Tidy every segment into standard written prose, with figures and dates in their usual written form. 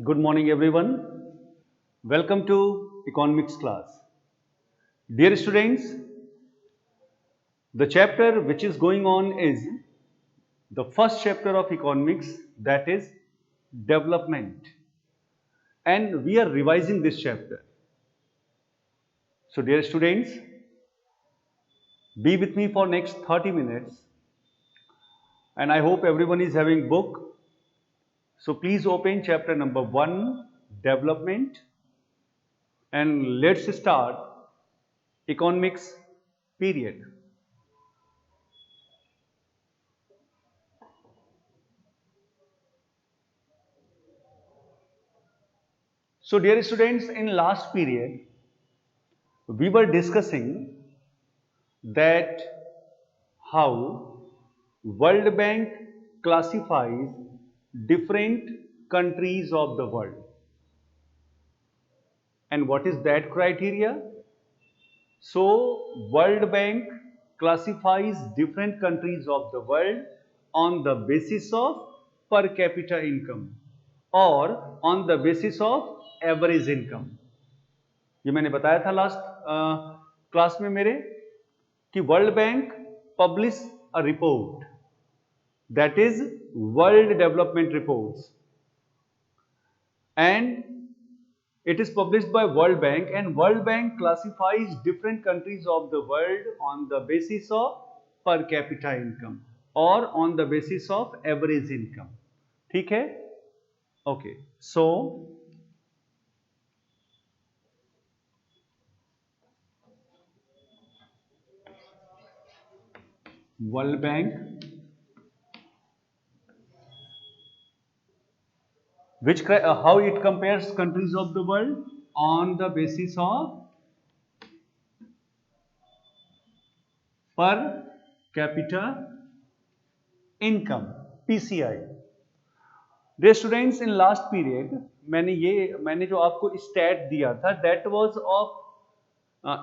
Good morning, everyone. Welcome to economics class. Dear students, the chapter which is going on is the first chapter of economics, that is development, and we are revising this chapter. So, dear students, be with me for next 30 minutes, and I hope everyone is having book. So, please open chapter number 1, development, and let's start economics period. So, dear students, in last period, we were discussing that how World Bank classifies different countries of the world. And what is that criteria? So, World Bank classifies different countries of the world on the basis of per capita income or on the basis of average income. ये मैंने बताया था last class में मेरे कि world bank publish a report that is World Development Reports, and it is published by World Bank, and World Bank classifies different countries of the world on the basis of per capita income or on the basis of average income. ठीक है? Okay, so World Bank, which how it compares countries of the world on the basis of per capita income, PCI. Dear students, in last period मैंने जो आपको stat दिया था that was of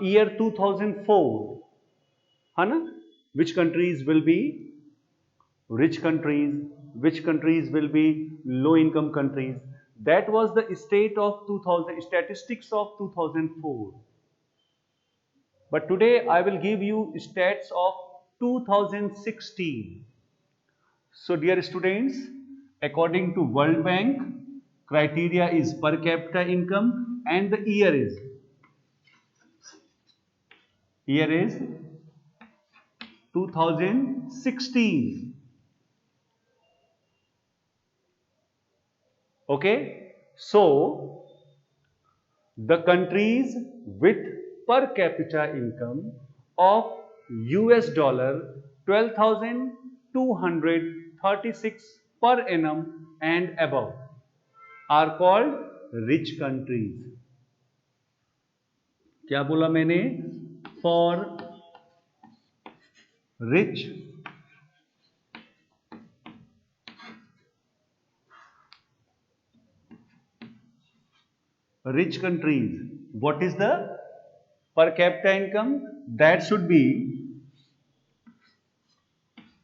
year 2004, है ना? Which countries will be rich countries, which countries will be low income countries. That was the state of 2000 statistics of 2004. But today I will give you stats of 2016. So, dear students, according to World Bank, criteria is per capita income, and the year is 2016. Okay, so the countries with per capita income of US dollar 12,236 per annum and above are called rich countries. क्या बोला मैंने? For rich countries, what is the per capita income? That should be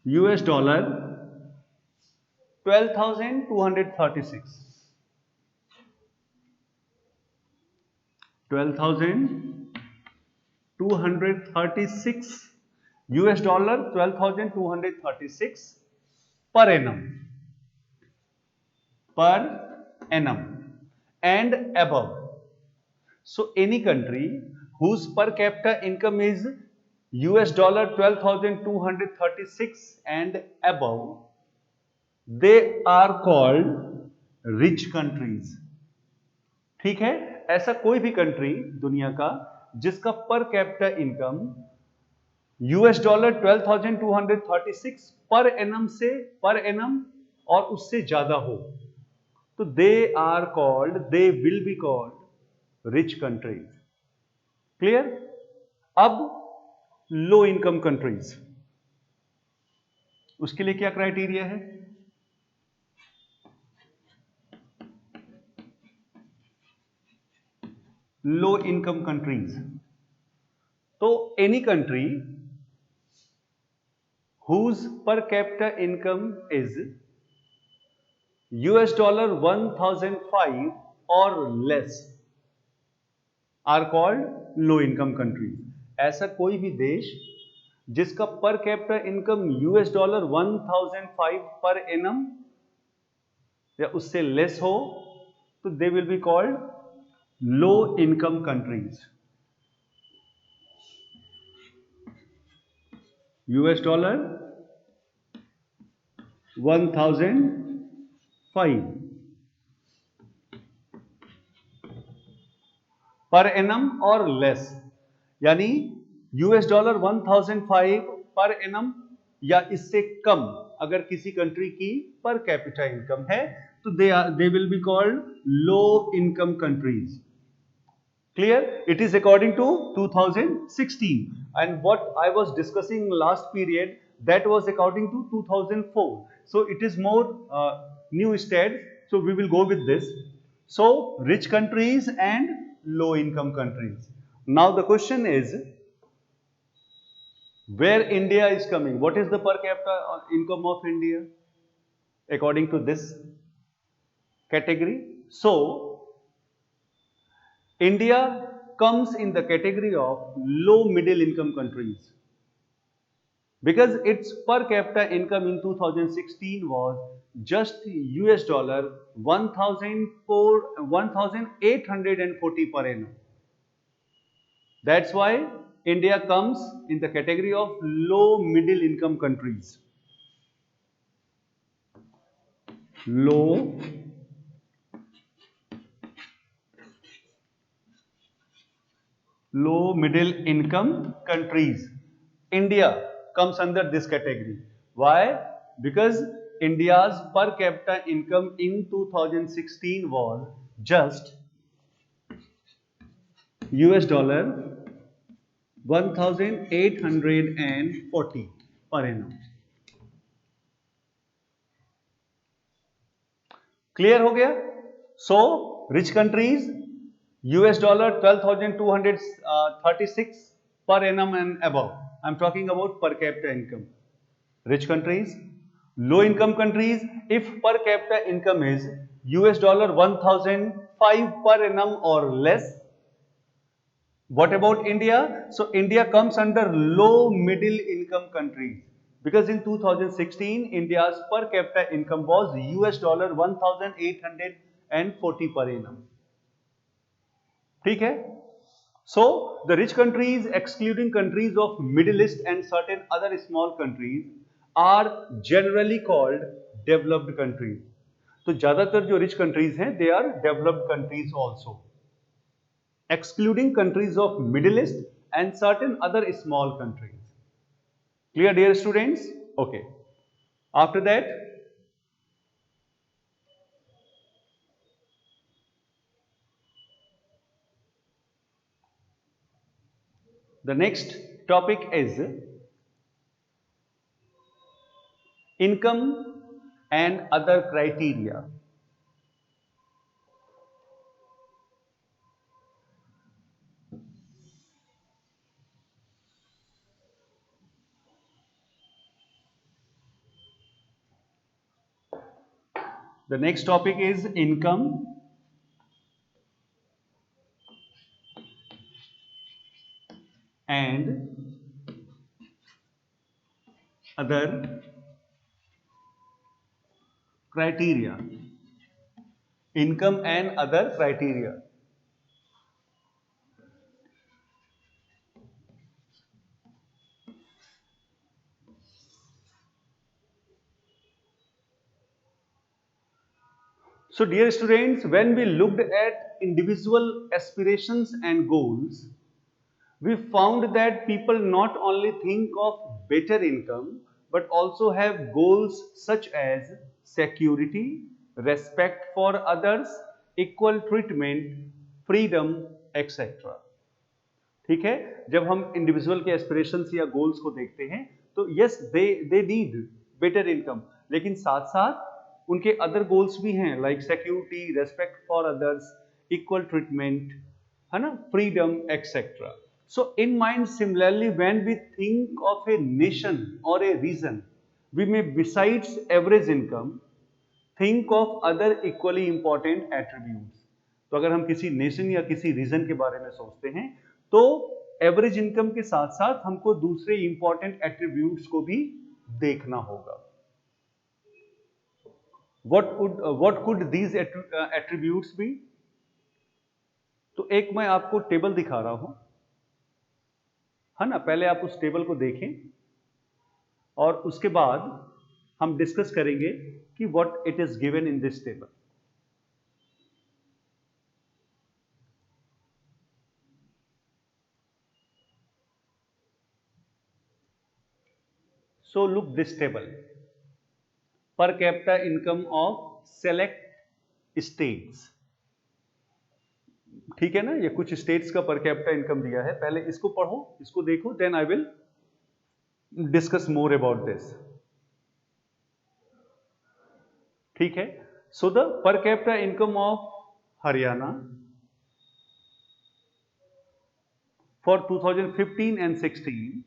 US dollar 12,236. 12,236 US dollar 12,236 per annum and above. So any country whose per capita income is US dollar 12,236 and above, they are called rich countries. ठीक है? ऐसा कोई भी country दुनिया का जिसका पर capita income US dollar 12,236 per annum और उससे ज्यादा हो, तो they will be called rich countries. Clear? अब लो इनकम कंट्रीज, उसके लिए क्या क्राइटेरिया है? लो इनकम कंट्रीज, तो any country whose per capita income is US dollar 1005 or less are called low income countries. ऐसा कोई भी देश जिसका पर capita income US dollar 1005 per annum या उससे लेस हो, तो they will be called low income countries. US dollar 1005 per annum और लेस, यानी US डॉलर 1005 पर एनम या इससे कम अगर किसी कंट्री की पर कैपिटा इनकम है, तो they will be called low income countries. Clear? It is according to 2016, and what I was discussing last period, that was according to 2004. So it is more new state. So we will go with this. So rich countries and low income countries. Now the question is, where India is coming? What is the per capita income of India according to this category? So India comes in the category of low middle income countries because its per capita income in 2016 was just US dollar 1840 per annum. That's why India comes in the category of low middle income countries. Low middle income countries. India comes under this category. Why? Because India's per capita income in 2016 was just US dollar 1840 per annum. Clear हो गया? So rich countries US dollar 12,236 per annum and above. I'm talking about per capita income. Rich countries, low income countries, if per capita income is US dollar 1005 per annum or less. What about India? So India comes under low middle income countries because in 2016 India's per capita income was US dollar 1840 per annum. ठीक है? So the rich countries excluding countries of Middle East and certain other small countries are generally called developed countries. तो ज्यादातर जो rich countries हैं they are developed countries also, excluding countries of Middle East and certain other small countries. Clear, dear students? Okay. After that, the next topic is income and other criteria. The next topic is income and other criteria. Income and other criteria. So dear students, when we looked at individual aspirations and goals, we found that people not only think of better income but also have goals such as security, respect for others, equal treatment, freedom, etc. ठीक है, जब हम individual के aspirations या goals को देखते हैं तो yes they need better income, लेकिन साथ साथ उनके अदर गोल्स भी हैं like security, respect for others, equal treatment, है ना, freedom etcetera. So in mind, similarly, when we think of a nation or a region, we may besides average income, think of other equally important attributes. तो अगर हम किसी nation या किसी reason के बारे में सोचते हैं तो एवरेज इनकम के साथ साथ हमको दूसरे इंपॉर्टेंट एट्रीब्यूट्स को भी देखना होगा। what could these attributes be? तो एक मैं आपको टेबल दिखा रहा हूं, है ना। पहले आप उस टेबल को देखें और उसके बाद हम डिस्कस करेंगे कि what it is given in this table. So look this table, पर capita income of select states. ठीक है ना, ये कुछ स्टेट्स का पर कैपिटा इनकम दिया है। पहले इसको पढ़ो, इसको देखो, then I will discuss more about this. ठीक है। So the per capita income of Haryana for 2015 and 16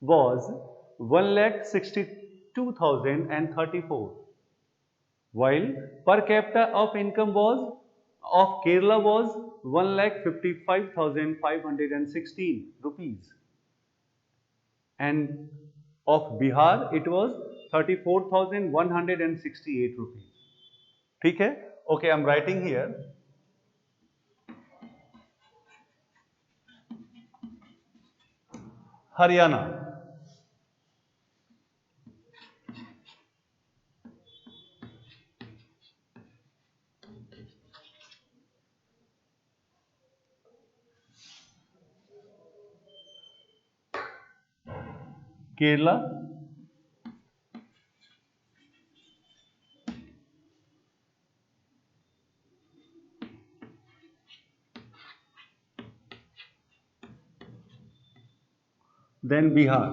was 1,62,034, while per capita of income was of Kerala was 1,55,516 rupees, and of Bihar it was 34,168 rupees. ठीक है? Okay, I'm writing here. Haryana, Kerala, then Bihar.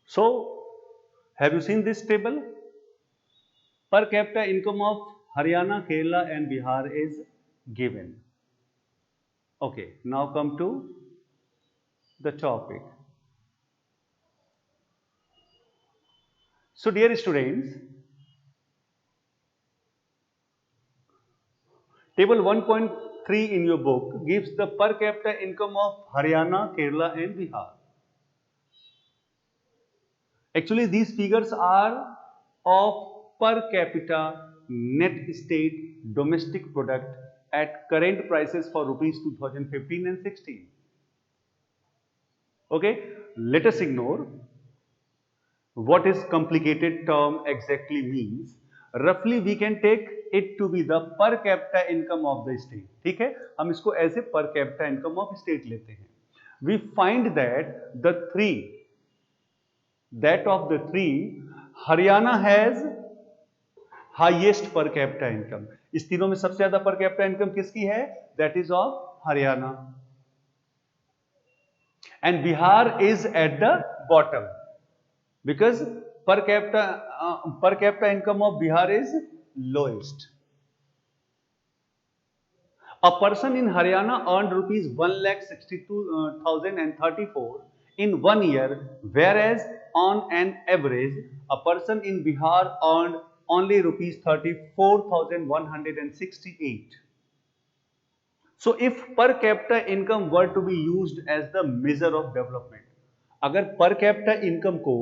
So, have you seen this table? Per capita income of Haryana, Kerala and Bihar is given. Okay, now come to the topic. So dear students, table 1.3 in your book gives the per capita income of Haryana, Kerala and Bihar. Actually these figures are of per capita net state domestic product at current prices for rupees 2015 and 16. Okay, let us ignore what is complicated term exactly means. Roughly we can take it to be the per capita income of the state. ठीक है, हम इसको ऐसे per capita income of state लेते हैं. We find that of the three Haryana has highest per capita income. इस तीनों में सबसे ज्यादा per capita income किसकी है? That is of Haryana. And Bihar is at the bottom because per capita income of Bihar is lowest. A person in Haryana earned rupees 1,62,034 in 1 year, whereas on an average a person in Bihar earned only rupees 34,168. So if per capita income were to be used as the measure of development, अगर per capita income को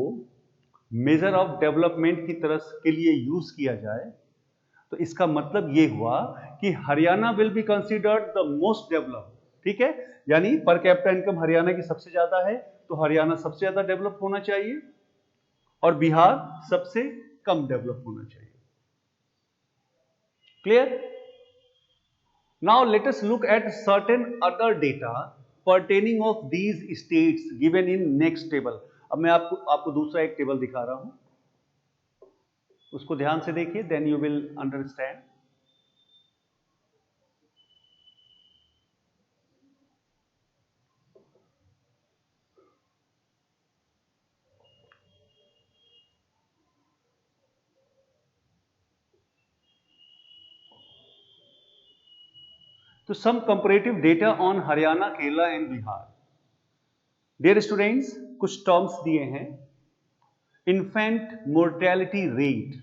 measure of development की तरह के लिए use किया जाए तो इसका मतलब ये हुआ कि Haryana will be considered the most developed. ठीक है, यानी पर कैपिटा इनकम हरियाणा की सबसे ज्यादा है तो हरियाणा सबसे ज्यादा डेवलप होना चाहिए और बिहार सबसे कम डेवलप होना चाहिए। Clear? Now let us look at certain other data pertaining of these states given in next table। अब मैं आपको दूसरा एक टेबल दिखा रहा हूं, उसको ध्यान से देखिए, देन यू विल अंडरस्टैंड। तो some comparative data on Haryana, Kerala and Bihar. Dear students, कुछ टर्म्स दिए हैं। Infant mortality rate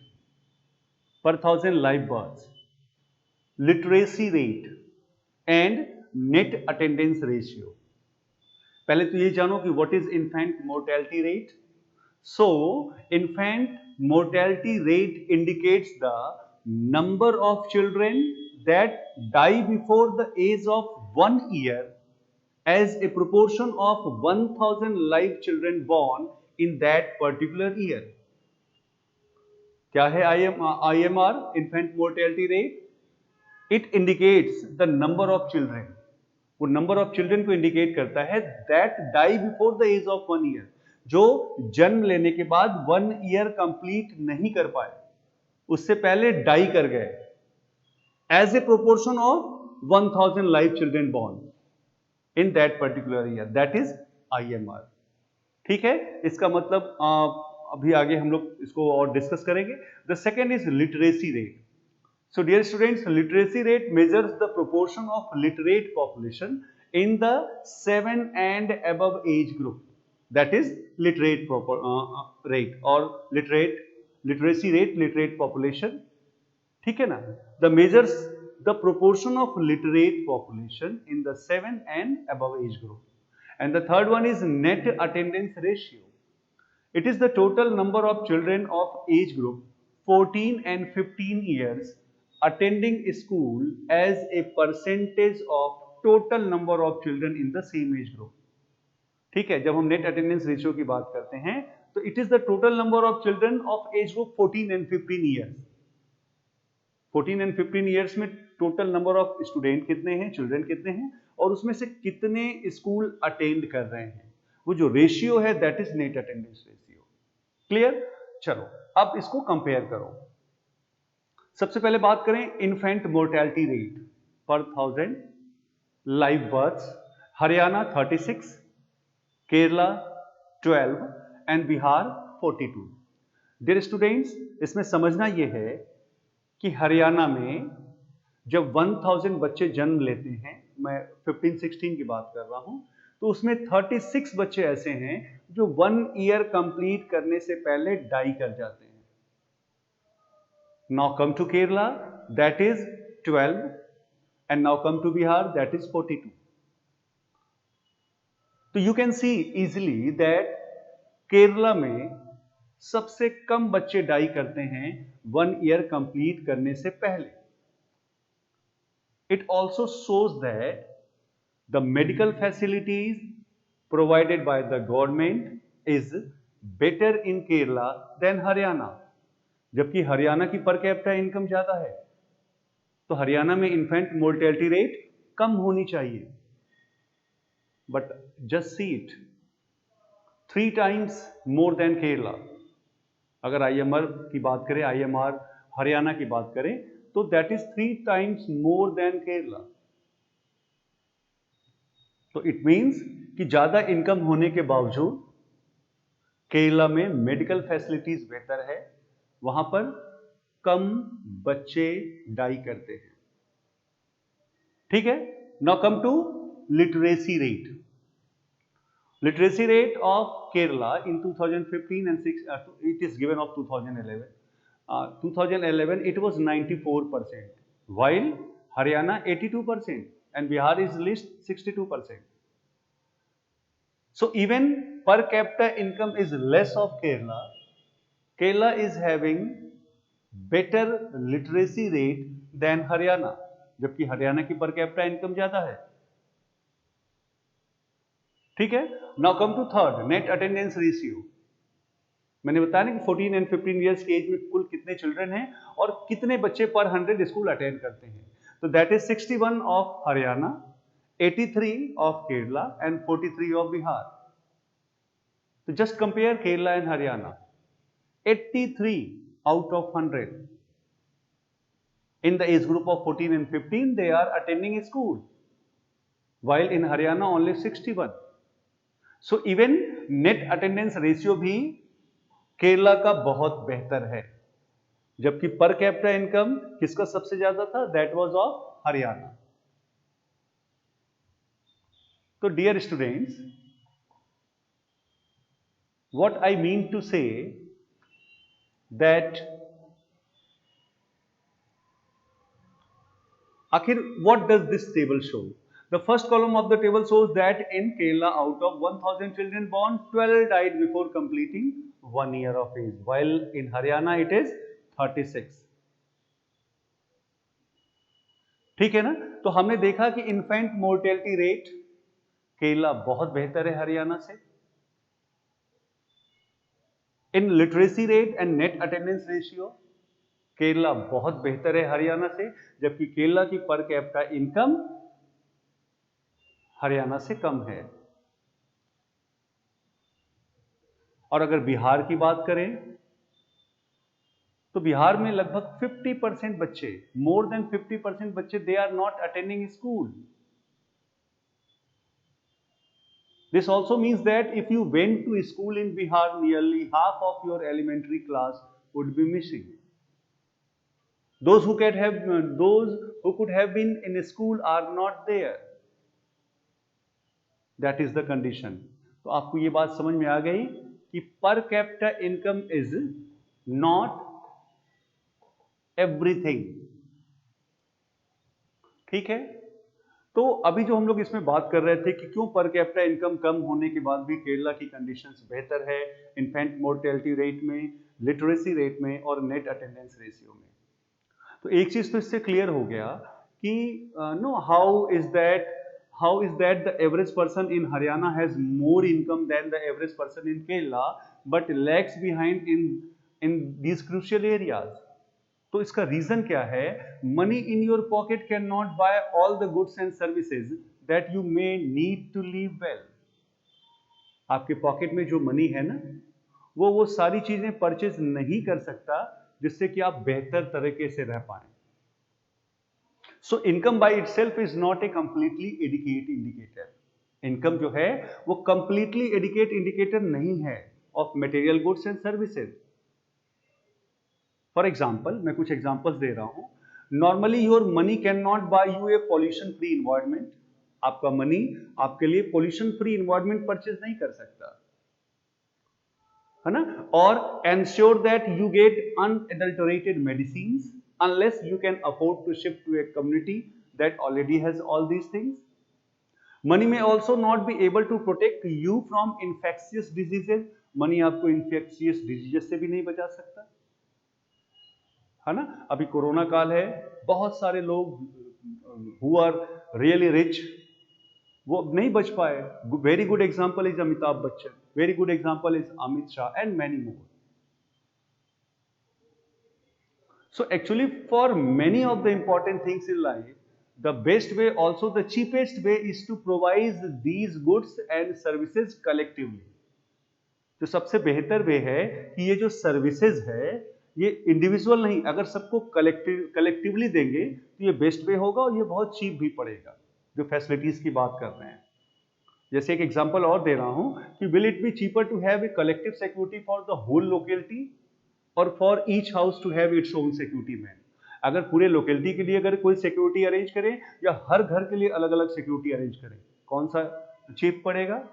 per thousand live births, literacy rate and net attendance ratio। पहले तो ये जानो कि what is infant mortality rate। So infant mortality rate indicates the number of children that die before the age of 1 year as a proportion of 1000 live children born in that particular year। क्या है IMR, infant mortality rate? It indicates the number of children। वो number of children को indicate करता है that die before the age of 1 year, जो जन्म लेने के बाद 1 ईयर कंप्लीट नहीं कर पाए, उससे पहले डाई कर गए, as a proportion of 1000 live children born in that particular year, that is IMR। ठीक है, इसका मतलब अभी आगे हम लोग इसको और डिस्कस करेंगे। The second is literacy rate. So dear students, literacy rate measures the proportion of literate population in the 7 and above age group, that is literate rate or literacy rate, literate population। ठीक है ना? The measures the proportion of literate population in the 7 and above age group। And the third one is net attendance ratio। It is the total number of children of age group 14 and 15 years attending school as a percentage of total number of children in the same age group। ठीक है, जब हम net attendance ratio की बात करते हैं तो it is the total number of children of age group 14 and 15 years. 14 and 15 years में टोटल नंबर ऑफ स्टूडेंट कितने हैं, चिल्ड्रन कितने हैं, और उसमें से कितने स्कूल अटेंड कर रहे हैं, वो जो रेशियो है that is net attendance ratio. Clear? चलो अब इसको कंपेयर करो। सबसे पहले बात करें infant mortality rate per 1000 live births. Haryana 36, Kerala 12 and Bihar 42। Dear students, इसमें समझना यह है कि हरियाणा में जब 1000 बच्चे जन्म लेते हैं, मैं 15-16 की बात कर रहा हूं, तो उसमें 36 बच्चे ऐसे हैं जो 1 ईयर कंप्लीट करने से पहले डाई कर जाते हैं। Now come to Kerala, that is 12, and now come to Bihar, that is 42। तो you can see easily that Kerala में सबसे कम बच्चे डाई करते हैं 1 ईयर कंप्लीट करने से पहले। It also shows that the medical facilities provided by the government is better in Kerala than Haryana। जबकि हरियाणा की पर कैपिटा इनकम ज्यादा है, तो हरियाणा में इन्फेंट मोर्टेलिटी रेट कम होनी चाहिए। But just see it, 3 times more than Kerala. अगर IMR की बात करें, IMR हरियाणा की बात करें, तो that is 3 times more than Kerala. तो इट मीन्स कि ज्यादा इनकम होने के बावजूद केरला में मेडिकल फैसिलिटीज बेहतर है, वहां पर कम बच्चे डाई करते हैं। ठीक है, now come to literacy rate. Literacy rate of Kerala in 2015 and 6 it is given of 2011। 2011 it was 94%, while Haryana 82% and Bihar is least 62%। So even per capita income is less of Kerala, Kerala is having better literacy rate than Haryana, जबकि हरियाणा की पर capita income ज्यादा है। ठीक है, now come to third, net attendance ratio. मैंने बताया ना कि 14 एंड 15 इयर्स की एज में कुल कितने चिल्ड्रन हैं और कितने बच्चे पर 100 स्कूल अटेंड करते हैं। तो that is 61 of Haryana, 83 of Kerala and 43 of Bihar. तो just compare Kerala and Haryana. 83 out of 100 in the age group of 14 and 15 they are attending school, while in Haryana only 61। So even net attendance ratio भी केरला का बहुत बेहतर है, जबकि पर कैपिटा इनकम किसका सबसे ज्यादा था, दैट वाज ऑफ हरियाणा। तो dear students, what I mean to say that आखिर what does this table show? The first column of the table shows that in Kerala, out of 1000 children born, 12 died before completing 1 year of age, while in Haryana it is 36. ठीक है ना? तो हमने देखा कि infant mortality rate Kerala बहुत बेहतर है हरियाणा से। इन literacy rate and net attendance ratio Kerala बहुत बेहतर है हरियाणा से, जबकि केरला की पर कैपिटा इनकम हरियाणा से कम है। और अगर बिहार की बात करें तो बिहार में लगभग 50% बच्चे, मोर देन 50% बच्चे, they are not attending school. This also means that if you went to school in Bihar, nearly half of your elementary class would be missing. Those who could have been in school are not there. That is the condition. तो आपको ये बात समझ में आ गई कि पर capita income is not everything. ठीक है, तो अभी जो हम लोग इसमें बात कर रहे थे कि क्यों पर कैपिटा इनकम कम होने के बाद भी केरला की कंडीशंस बेहतर है इन्फेंट मोर्टेलिटी रेट में, लिटरेसी रेट में और नेट अटेंडेंस रेशियो में। तो एक चीज तो इससे क्लियर हो गया कि no how is that the average person in Haryana has more income than the average person in Kerala but lags behind in these crucial areas. तो इसका रीजन क्या है? Money in your pocket can not buy all the goods and services that you may need to live well. आपके pocket में जो money है ना, वो सारी चीजें परचेज नहीं कर सकता जिससे कि आप बेहतर तरीके से रह पाए। So income by itself is not a completely adequate indicator. Income जो है वो कंप्लीटली एडिकेट इंडिकेटर नहीं है of material goods and services. For example, मैं कुछ एग्जाम्पल्स दे रहा हूं। Normally your money can not buy you a pollution free environment. आपका मनी आपके लिए पॉल्यूशन फ्री इन्वायरमेंट परचेज नहीं कर सकता, है ना? और ensure that you get unadulterated medicine unless you can afford to shift to a community that already has all these things. Money may also not be able to protect you from infectious diseases. Money आपको infectious diseases से भी नहीं बचा सकता, है ना? अभी corona काल है, बहुत सारे लोग हु आर रियली रिच वो नहीं बच पाए। Very good example is Amitabh Bachchan, very good example is Amit Shah and many more. So actually for many of the important things in life the best way, also the cheapest way is to provide these goods and services collectively. जो सबसे बेहतर वे है कि ये जो services है ये individual नहीं, अगर सबको कलेक्टिवली देंगे तो ये बेस्ट वे होगा और ये बहुत चीप भी पड़ेगा। जो फैसिलिटीज की बात कर रहे हैं, जैसे एक एग्जांपल और दे रहा हूं कि will it be cheaper to have a collective security for the whole locality और for each house to have its own security man. अगर पूरे लोकेलिटी के लिए अगर कोई सिक्योरिटी अरेंज करें या हर घर के लिए अलग अलग सिक्योरिटी अरेंज करें, कौन सा चीप पड़ेगा?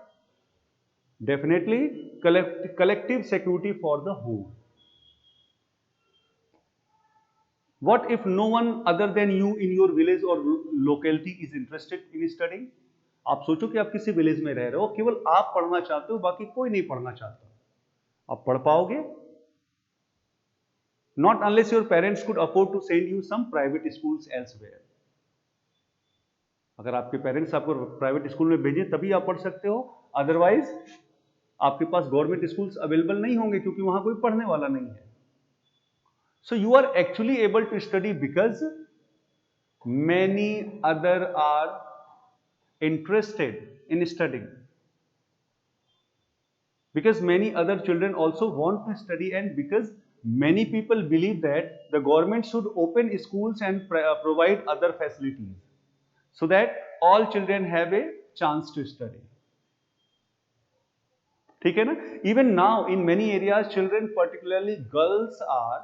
Definitely collective security for the whole. What if no one other than you in your village or locality is interested in studying? आप सोचो कि आप किसी विलेज में रह रहे हो, केवल आप पढ़ना चाहते हो, बाकी कोई नहीं पढ़ना चाहता, आप पढ़ पाओगे? Not unless your parents could afford to send you some private schools elsewhere. अगर आपके पेरेंट्स आपको प्राइवेट स्कूल में भेजें तभी आप पढ़ सकते हो, अदरवाइज आपके पास गवर्नमेंट स्कूल्स अवेलेबल नहीं होंगे क्योंकि वहां कोई पढ़ने वाला नहीं है। So you are actually able to study because many other are interested in studying. Because many other children also want to study and because many people believe that the government should open schools and provide other facilities so that all children have a chance to study. ठीक है ना? Even now in many areas children, particularly girls, are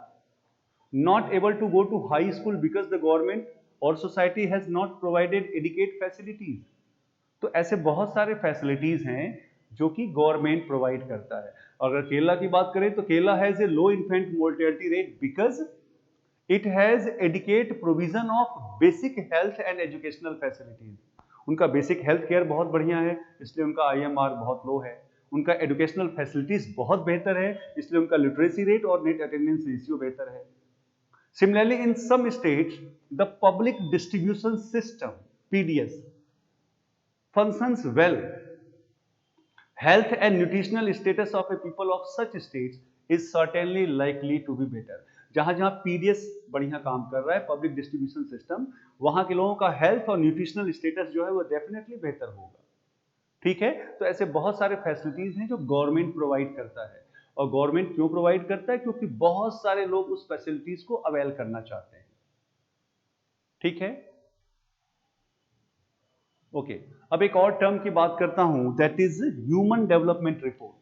not able to go to high school because the government or society has not provided adequate facilities. तो ऐसे बहुत सारे facilities हैं जो कि गवर्नमेंट प्रोवाइड करता है। अगर केरला की बात करें तो Kerala has a low infant mortality rate because it has adequate provision of basic health and educational facilities. उनका बेसिक हेल्थ केयर बहुत बढ़िया है, इसलिए उनका आईएमआर बहुत लो है। उनका एजुकेशनल फैसिलिटीज बहुत बेहतर है, इसलिए उनका लिटरेसी रेट और नेट अटेंडेंस रेशियो बेहतर है। Similarly, in some states, the public distribution system (PDS) functions well. Health and nutritional status of a people of such states is certainly likely to be better. जहां जहां PDS बढ़िया काम कर रहा है, public distribution system, वहां के लोगों का हेल्थ और न्यूट्रिशनल स्टेटस जो है वो डेफिनेटली बेहतर होगा। ठीक है, तो ऐसे बहुत सारे फैसिलिटीज हैं जो गवर्नमेंट प्रोवाइड करता है। और गवर्नमेंट क्यों प्रोवाइड करता है? क्योंकि बहुत सारे लोग उस फैसिलिटीज को अवेल करना चाहते हैं। ठीक है, ओके। अब एक और टर्म की बात करता हूं, that is human development report.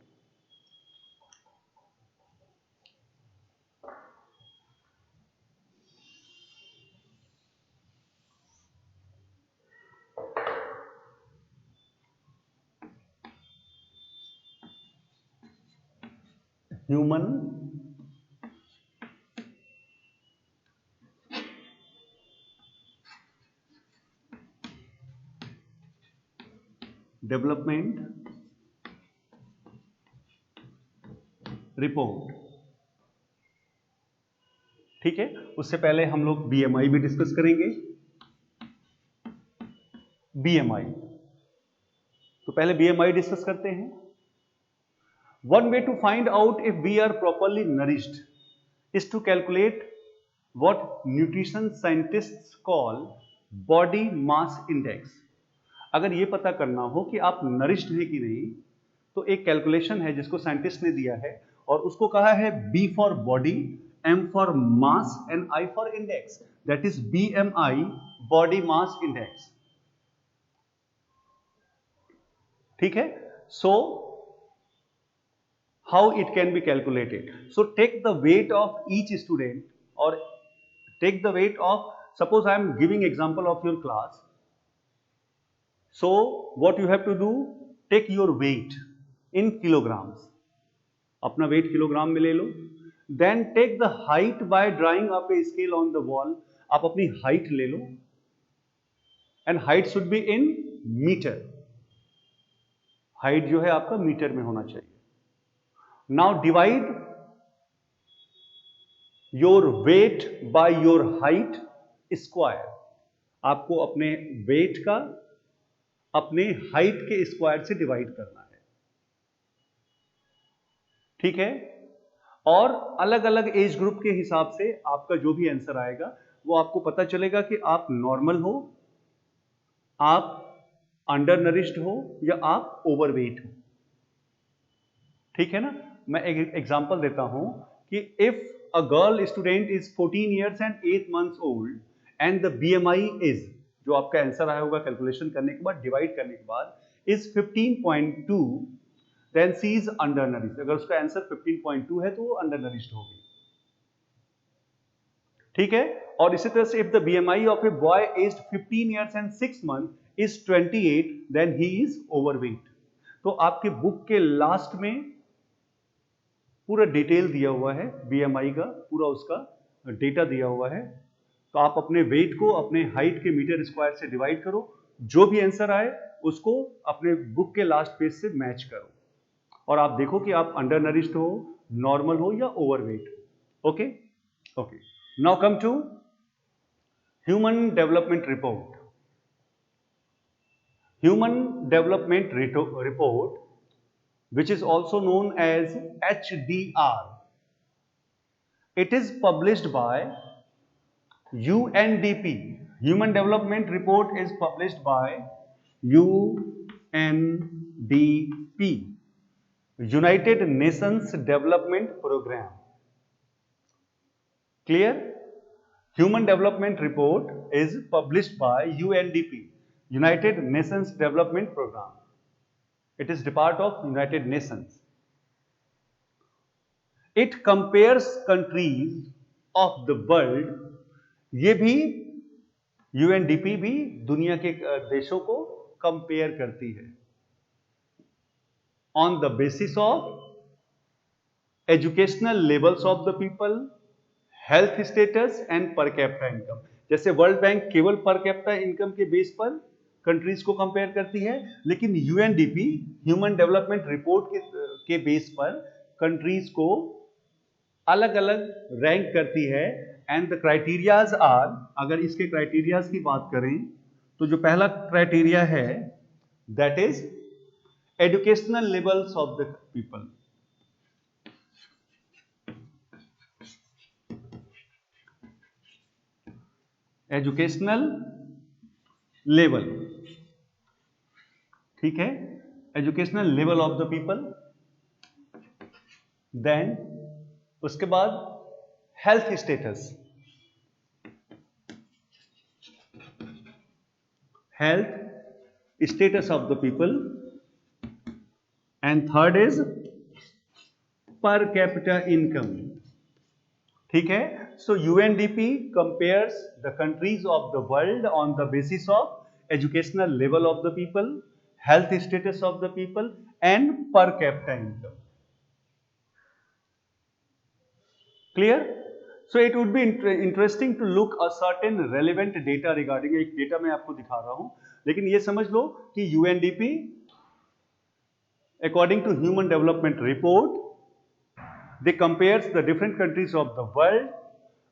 Human development report. ठीक है, उससे पहले हम लोग बीएमआई भी डिस्कस करेंगे। बीएमआई, तो पहले बीएमआई डिस्कस करते हैं। One way to find out if we are properly nourished is to calculate what nutrition scientists call body mass index। अगर ये पता करना हो कि आप नरिश्ड हैं कि नहीं, तो एक कैलकुलेशन है जिसको साइंटिस्ट ने दिया है और उसको कहा है B for body, M for mass and I for index, that is BMI, body mass index. ठीक है, सो how it can be calculated? So take the weight of each student, or take the weight of, suppose I am giving example of your class. So what you have to do, take your weight in kilograms, अपना weight kilogram में ले लो। Then take the height by drawing up a scale on the wall, आप अपनी height ले लो, and height should be in meter, height जो है आपका metre में होना चाहिए। Now divide your weight by your height square, आपको अपने weight का अपने height के स्क्वायर से डिवाइड करना है। ठीक है, और अलग अलग एज ग्रुप के हिसाब से आपका जो भी आंसर आएगा वो आपको पता चलेगा कि आप नॉर्मल हो, आप अंडर नरिश्ड हो, या आप ओवरवेट हो। ठीक है ना, मैं एक एग्जांपल देता हूं कि if a girl student is 14 years and 8 months old and the BMI is, जो आपका आंसर आया होगा कैलकुलेशन करने के बाद, डिवाइड करने के बाद, is 15.2, then she is undernourished. अगर उसका आंसर 15.2 है तो वो अंडर नरिश्ड होगी। ठीक है, और इसी तरह से if the BMI of a boy aged 15 years and 6 months is 28, then he is overweight. तो आपके बुक के लास्ट में पूरा डिटेल दिया हुआ है, BMI का पूरा उसका डेटा दिया हुआ है। तो आप अपने वेट को अपने हाइट के मीटर स्क्वायर से डिवाइड करो, जो भी आंसर आए उसको अपने बुक के लास्ट पेज से मैच करो, और आप देखो कि आप अंडर नरिश्ड हो, नॉर्मल हो, या ओवरवेट हो। Okay okay, now come to human development report. Human development report, which is also known as HDR. It is published by UNDP. Human Development Report is published by UNDP, United Nations Development Program. Clear? Human Development Report is published by UNDP, United Nations Development Program. It is the part of United Nations. It compares countries of the world. ये भी UNDP भी दुनिया के देशों को compare करती है on the basis of educational levels of the people, health status and per capita income. जैसे वर्ल्ड बैंक केवल पर कैपिटा इनकम के बेस पर कंट्रीज को कंपेयर करती है, लेकिन यूएनडीपी ह्यूमन डेवलपमेंट रिपोर्ट के बेस पर कंट्रीज को अलग अलग रैंक करती है। एंड द क्राइटेरियाज आर, अगर इसके क्राइटेरियाज की बात करें तो जो पहला क्राइटेरिया है that is educational levels of the people. Educational level, ठीक है, educational level of the people. Then उसके बाद health status, health status of the people. And third is per capita income, ठीक है। So UNDP compares the countries of the world on the basis of educational level of the people, health status of the people and per capita income. Clear? So it would be interesting to look a certain relevant data regarding, एक data मैं आपको दिखा रहा हूं, लेकिन ये समझ लो कि UNDP according to human development report, they compares the different countries of the world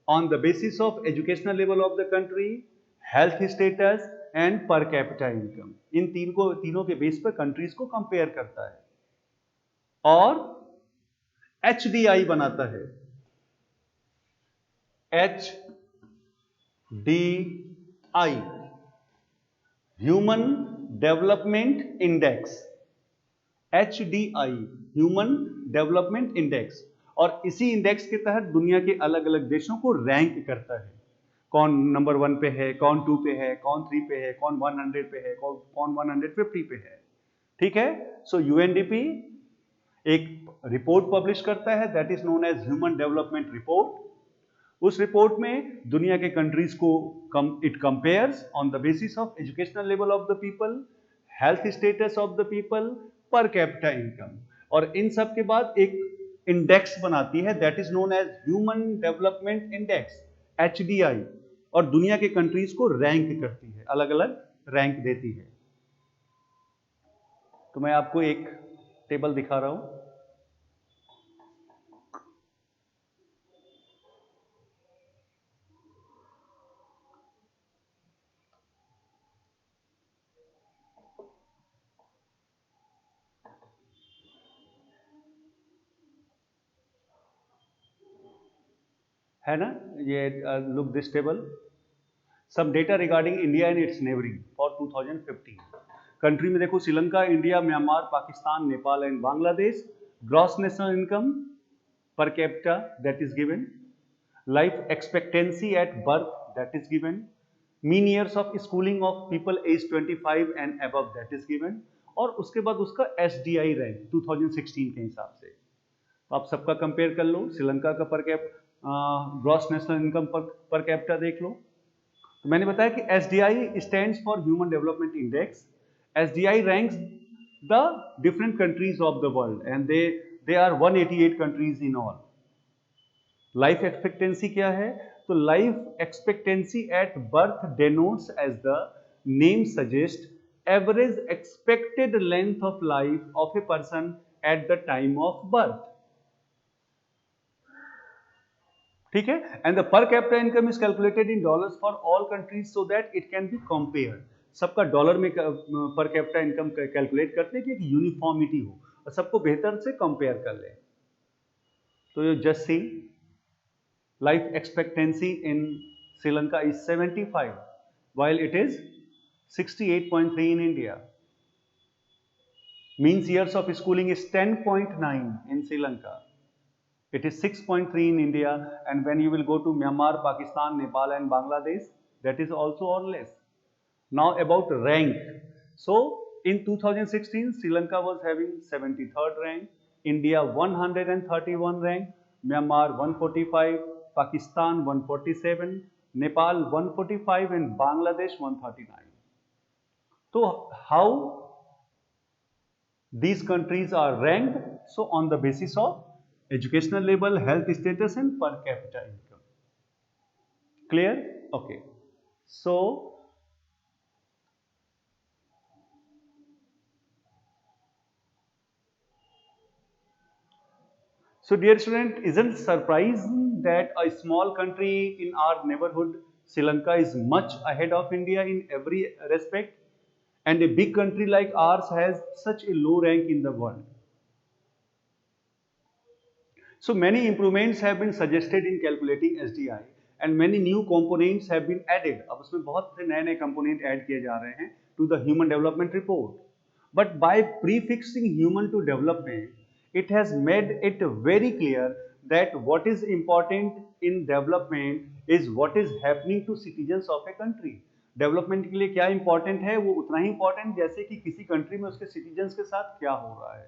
on the basis of educational level of the country, health status and per capita income। इन तीनों के बेस पर कंट्रीज को compare करता है और HDI बनाता है। HDI, human development index, HDI human development index. और इसी इंडेक्स के तहत दुनिया के अलग अलग देशों को रैंक करता है, कौन नंबर 1 पे है, कौन 2 पे है, कौन 3 पे है, कौन 100 पे है, कौन 150 पे है, ठीक है। सो यूएनडीपी एक रिपोर्ट पब्लिश करता है that is known as human development report. उस रिपोर्ट में दुनिया के कंट्रीज को it compares on the basis of educational level of the people, health status of the people, per capita income, और इन सब के बाद एक इंडेक्स बनाती है that is known as human development index, HDI, और दुनिया के कंट्रीज को रैंक करती है, अलग अलग रैंक देती है। तो मैं आपको एक टेबल दिखा रहा हूं। है ना, ये look this table, some data regarding India and its neighbouring for 2015। Country में देखो Sri Lanka, India, Myanmar, Pakistan, Nepal and Bangladesh. Gross national income per capita that is given, life expectancy at birth that is given, mean years of schooling of people age 25 and above that is given, और उसके बाद उसका HDI rank 2016 के हिसाब से। तो आप सबका कंपेयर कर लो, श्रीलंका का per cap gross national income per capita देख लो। तो मैंने बताया कि HDI stands for human development index. HDI ranks the different countries of the world and they are 188 countries in all. Life expectancy क्या है? तो life expectancy at birth denotes as the name suggest average expected length of life of a person at the time of birth, ठीक है। And the per capita income is calculated in dollars for all countries so that it can be compared. सबका dollar में पर capita income calculate करते हैं कि एक uniformity हो और सबको बेहतर से कंपेयर कर ले। तो you just see life expectancy in Sri Lanka is 75 while it is 68.3 in India. Means years of schooling is 10.9 in Sri Lanka. It is 6.3 in India, and when you will go to Myanmar, Pakistan, Nepal and Bangladesh, that is also or less. Now about rank. So in 2016, Sri Lanka was having 73rd rank, India 131 rank, Myanmar 145, Pakistan 147, Nepal 145 and Bangladesh 139. तो how these countries are ranked? So on the basis of educational level, health status and per capita income. Clear? Okay. So dear student, isn't surprising that a small country in our neighborhood, Sri Lanka, is much ahead of India in every respect, and a big country like ours has such a low rank in the world. So many improvements have been suggested in calculating SDI and many new components have been added. अब उसमें बहुत से नए नए component add किए जा रहे हैं to the human development report. But by prefixing human to development, it has made it very clear that what is important in development is what is happening to citizens of a country. Development के लिए क्या important है वो उतना ही important जैसे कि किसी country में उसके सिटीजन्स के साथ क्या हो रहा है.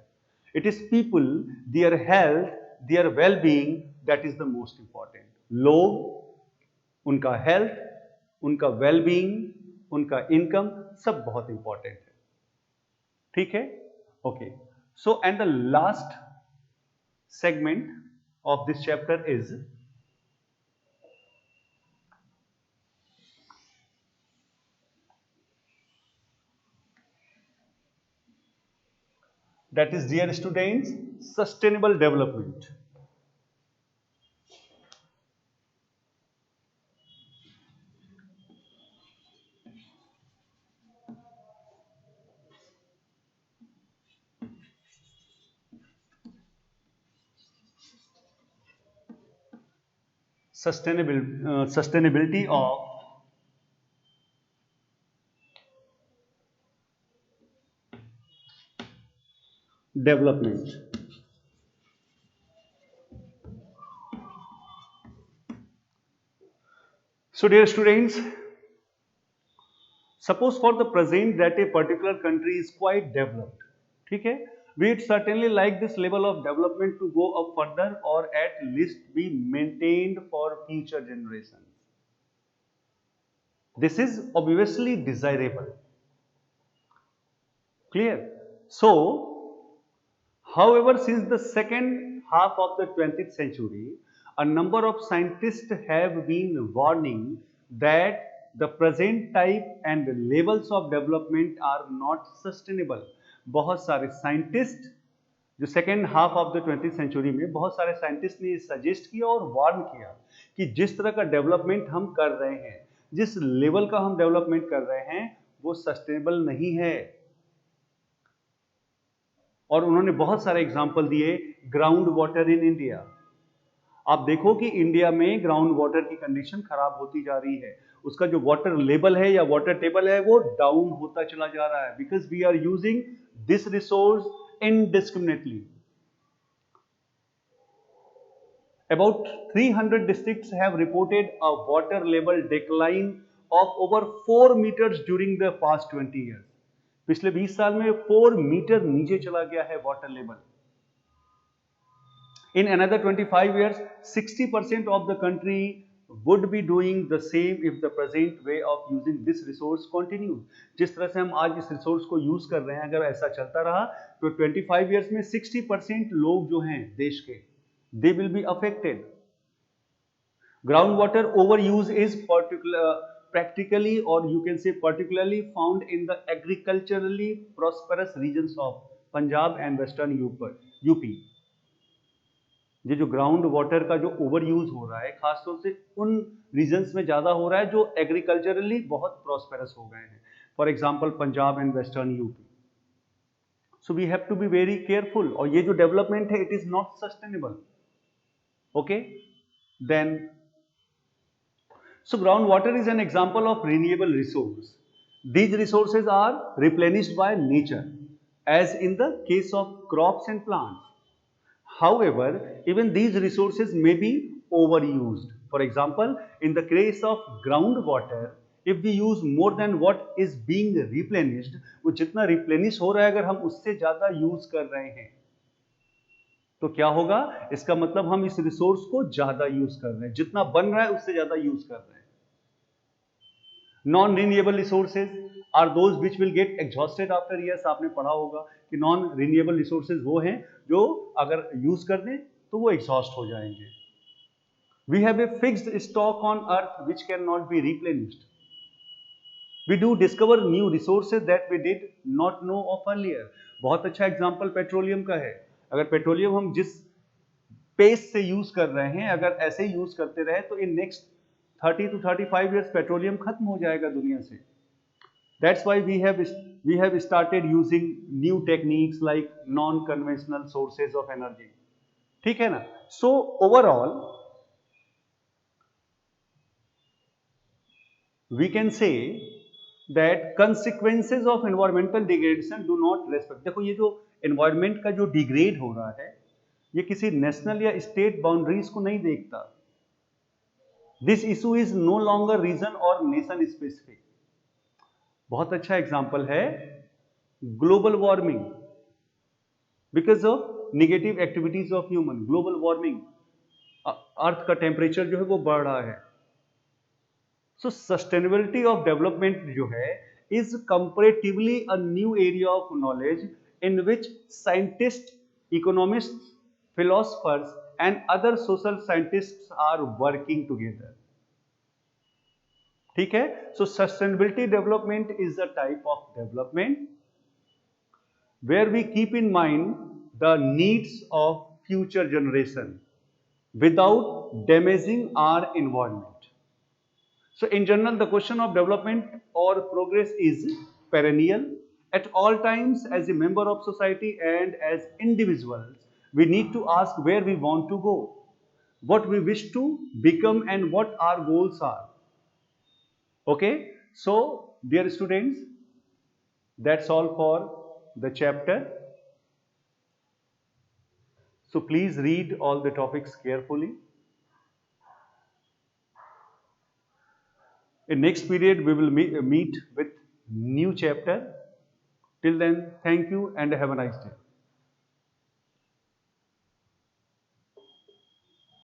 It is people, their health, their well-being that is the most important. लोग, उनका health, उनका well-being, उनका income सब बहुत important है. ठीक है? Okay. So and the last segment of this chapter is that is, dear students, sustainable development. Sustainability of development. So dear students, suppose for the present that a particular country is quite developed, ठीक है, we would certainly like this level of development to go up further or at least be maintained for future generations. This is obviously desirable. Clear? So, however, since the second half of the 20th century, a number of scientists have been warning that the present type and levels of development are not sustainable. बहुत सारे scientist जो second half of the 20th century में बहुत सारे scientist ने suggest किया और warn किया कि जिस तरह का डेवलपमेंट हम कर रहे हैं, जिस लेवल का हम डेवलपमेंट कर रहे हैं, वो सस्टेनेबल नहीं है. और उन्होंने बहुत सारे एग्जाम्पल दिए. ग्राउंड वाटर इन इंडिया, आप देखो कि इंडिया में ग्राउंड वाटर की कंडीशन खराब होती जा रही है. उसका जो वाटर लेवल है या वाटर टेबल है वो डाउन होता चला जा रहा है because we are using this resource indiscriminately. About 300 districts have reported a water level decline of over 4 meters during the past 20 years. पिछले 20 साल में 4 मीटर नीचे चला गया है water level. In another 25 years, 60% of the country would be doing the same if the present way of using this resource continues. जिस तरह से हम आज इस रिसोर्स को यूज कर रहे हैं, अगर ऐसा चलता रहा तो 25 years में 60% लोग जो हैं देश के, they will be affected. Groundwater overuse is practically, or you can say particularly, found in the agriculturally prosperous regions of Punjab and Western UP. ये जो ग्राउंड वाटर का जो ओवर यूज हो रहा है खासतौर से उन रीजन्स में ज्यादा हो रहा है जो एग्रीकल्चरली बहुत प्रॉस्पेरस हो गए हैं. For example Punjab and western UP. So we have to be very careful. और ये जो डेवलपमेंट है it is not sustainable. Okay, then so ground water is an example of renewable resource. These resources are replenished by nature as in the case of crops and plants. However, even these resources may be overused. For example, in the case of groundwater, if we use more than what is being replenished, वो जितना replenish हो रहा है अगर हम उससे ज्यादा use कर रहे हैं तो क्या होगा? इसका मतलब हम इस रिसोर्स को ज्यादा यूज कर रहे हैं, जितना बन रहा है उससे ज्यादा यूज कर रहे हैं. Non-renewable resources are those which will get exhausted after years. आपने पढ़ा होगा कि नॉन रिन्यूएबल रिसोर्सेज वो हैं जो अगर यूज कर दें तो वो एग्जॉस्ट हो जाएंगे। We have a fixed stock on earth which can not be replenished. We do discover new resources that we did not know of earlier। बहुत अच्छा एग्जाम्पल पेट्रोलियम का है। अगर पेट्रोलियम हम जिस पेस से यूज कर रहे हैं अगर ऐसे ही यूज करते रहे तो in next 30 to 35 years petroleum खत्म हो जाएगा दुनिया से। That's why we have started using new techniques like non-conventional sources of energy। ठीक है ना? So overall we can say that consequences of environmental degradation do not respect। देखो ये जो environment का जो डिग्रेड हो रहा है ये किसी नेशनल या स्टेट बाउंड्रीज को नहीं देखता। This issue is no longer region और नेशन स्पेसिफिक। बहुत अच्छा एग्जांपल है global warming because of negative activities of human. Global warming, earth का टेम्परेचर जो है वो बढ़ रहा है। सो सस्टेनेबिलिटी ऑफ डेवलपमेंट जो है is comparatively a new area of knowledge in which scientist, economist, philosophers and other social scientists are working together। ठीक है? So sustainability development is a type of development where we keep in mind the needs of future generation without damaging our environment। So in general the question of development or progress is perennial at all times। as a member of society and as individuals we need to ask where we want to go, what we wish to become and what our goals are। Okay, so dear students, that's all for the chapter। So please read all the topics carefully। In next period we will meet with new chapter। Till then, thank you and have a nice day।